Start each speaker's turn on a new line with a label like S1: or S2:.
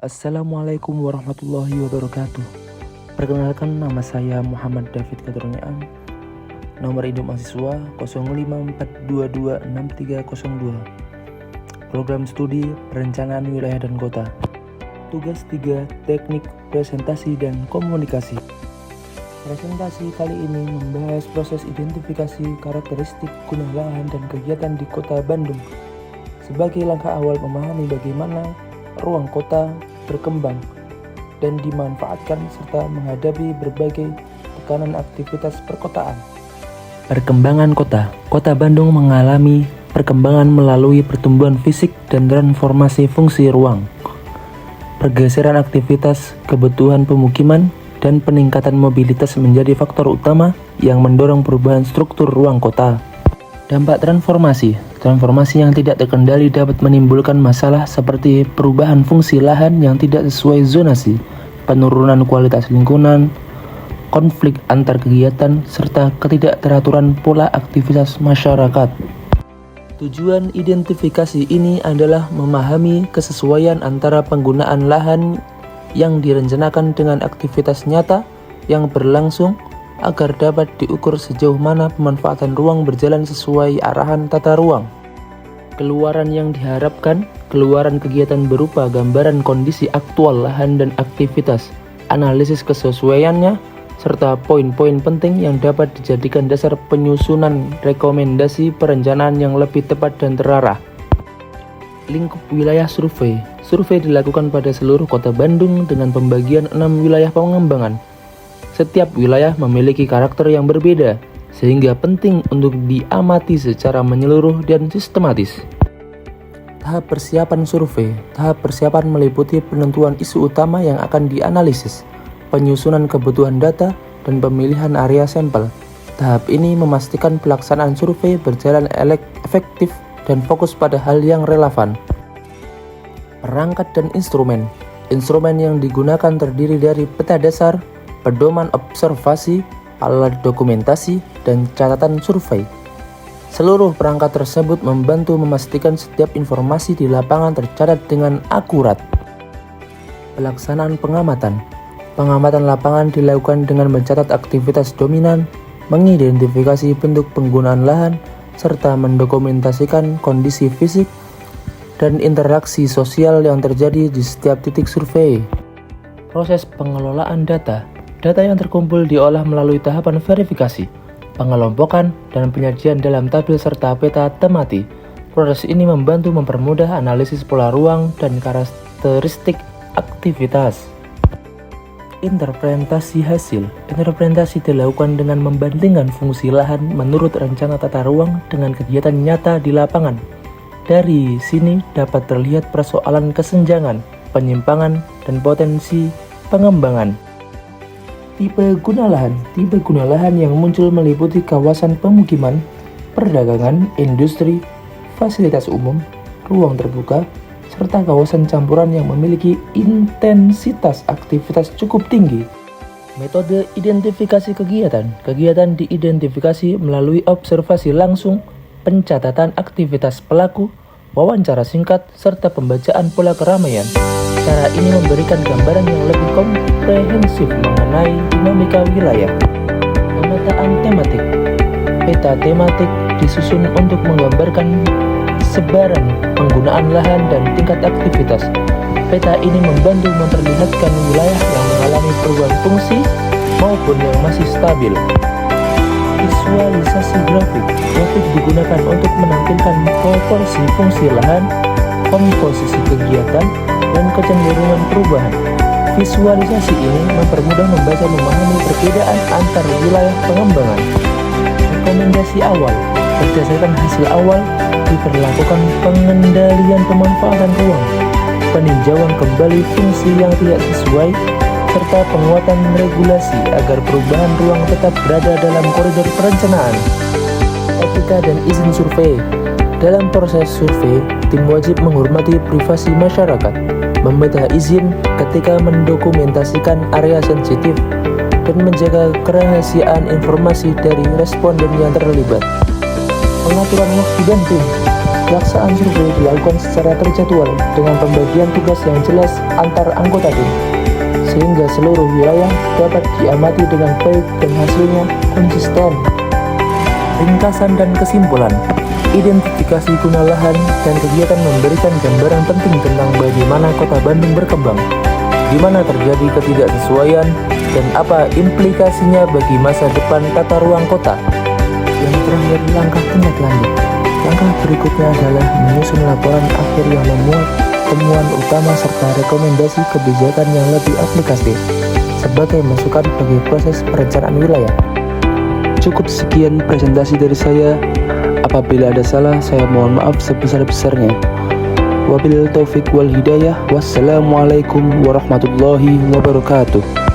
S1: Assalamualaikum warahmatullahi wabarakatuh. Perkenalkan, nama saya Muhammad David Katroniaan. Nomor induk mahasiswa 0542263302. Program studi Perencanaan Wilayah dan Kota. Tugas 3, Teknik Presentasi dan Komunikasi. Presentasi kali ini membahas proses identifikasi karakteristik guna lahan dan kegiatan di Kota Bandung sebagai langkah awal memahami bagaimana ruang kota berkembang dan dimanfaatkan serta menghadapi berbagai tekanan aktivitas perkotaan. Perkembangan kota. Kota Bandung mengalami perkembangan melalui pertumbuhan fisik dan transformasi fungsi ruang, pergeseran aktivitas, kebutuhan pemukiman, dan peningkatan mobilitas menjadi faktor utama yang mendorong perubahan struktur ruang kota. Dampak transformasi. Transformasi yang tidak terkendali dapat menimbulkan masalah seperti perubahan fungsi lahan yang tidak sesuai zonasi, penurunan kualitas lingkungan, konflik antar kegiatan, serta ketidakteraturan pola aktivitas masyarakat. Tujuan identifikasi ini adalah memahami kesesuaian antara penggunaan lahan yang direncanakan dengan aktivitas nyata yang berlangsung agar dapat diukur sejauh mana pemanfaatan ruang berjalan sesuai arahan tata ruang. Keluaran yang diharapkan, keluaran kegiatan berupa gambaran kondisi aktual lahan dan aktivitas, analisis kesesuaiannya, serta poin-poin penting yang dapat dijadikan dasar penyusunan rekomendasi perencanaan yang lebih tepat dan terarah. Lingkup wilayah survei. Survei dilakukan pada seluruh kota Bandung dengan pembagian 6 wilayah pengembangan. Setiap wilayah memiliki karakter yang berbeda, sehingga penting untuk diamati secara menyeluruh dan sistematis. Tahap persiapan survei. Tahap persiapan meliputi penentuan isu utama yang akan dianalisis, penyusunan kebutuhan data, dan pemilihan area sampel. Tahap ini memastikan pelaksanaan survei berjalan efektif dan fokus pada hal yang relevan. Perangkat dan instrumen. Instrumen yang digunakan terdiri dari peta dasar, pedoman observasi, alat dokumentasi, dan catatan survei. Seluruh perangkat tersebut membantu memastikan setiap informasi di lapangan tercatat dengan akurat. Pelaksanaan pengamatan. Pengamatan lapangan dilakukan dengan mencatat aktivitas dominan, mengidentifikasi bentuk penggunaan lahan, serta mendokumentasikan kondisi fisik dan interaksi sosial yang terjadi di setiap titik survei. Proses pengelolaan data. Data yang terkumpul diolah melalui tahapan verifikasi, pengelompokan, dan penyajian dalam tabel serta peta temati. Proses ini membantu mempermudah analisis pola ruang dan karakteristik aktivitas. Interpretasi hasil. Interpretasi dilakukan dengan membandingkan fungsi lahan menurut rencana tata ruang dengan kegiatan nyata di lapangan. Dari sini dapat terlihat persoalan kesenjangan, penyimpangan, dan potensi pengembangan. Tipe guna lahan. Tipe guna lahan yang muncul meliputi kawasan pemukiman, perdagangan, industri, fasilitas umum, ruang terbuka, serta kawasan campuran yang memiliki intensitas aktivitas cukup tinggi. Metode identifikasi kegiatan. Kegiatan diidentifikasi melalui observasi langsung, pencatatan aktivitas pelaku, wawancara singkat, serta pembacaan pola keramaian. Cara ini memberikan gambaran yang lebih komprehensif mengenai dinamika wilayah. Pemetaan tematik. Peta tematik disusun untuk menggambarkan sebaran penggunaan lahan dan tingkat aktivitas. Peta ini membantu memperlihatkan wilayah yang mengalami perubahan fungsi maupun yang masih stabil. Visualisasi grafik. Grafik digunakan untuk menampilkan proporsi fungsi lahan, komposisi kegiatan, dan kecenderungan perubahan. Visualisasi ini mempermudah membaca memahami perbedaan antar wilayah pengembangan. Rekomendasi awal. Berdasarkan hasil awal, diperlakukan pengendalian pemanfaatan ruang, peninjauan kembali fungsi yang tidak sesuai, serta penguatan regulasi agar perubahan ruang tetap berada dalam koridor perencanaan. Etika dan izin survei. Dalam proses survei, tim wajib menghormati privasi masyarakat, meminta izin ketika mendokumentasikan area sensitif, dan menjaga kerahasiaan informasi dari responden yang terlibat. Pengaturan waktu dan tim. Pelaksanaan survei dilakukan secara terjadwal dengan pembagian tugas yang jelas antar anggota tim, sehingga seluruh wilayah dapat diamati dengan baik dan hasilnya konsisten. Ringkasan dan kesimpulan. Identifikasi guna lahan dan kegiatan memberikan gambaran penting tentang bagaimana Kota Bandung berkembang, di mana terjadi ketidaksesuaian, dan apa implikasinya bagi masa depan tata ruang kota. Yang terakhir, langkah tindak lanjut. Langkah berikutnya adalah menyusun laporan akhir yang memuat temuan utama serta rekomendasi kebijakan yang lebih aplikatif sebagai masukan bagi proses perencanaan wilayah. Cukup sekian presentasi dari saya. Apabila ada salah, saya mohon maaf sebesar-besarnya. Wabillahi taufik wal hidayah. Wassalamualaikum warahmatullahi wabarakatuh.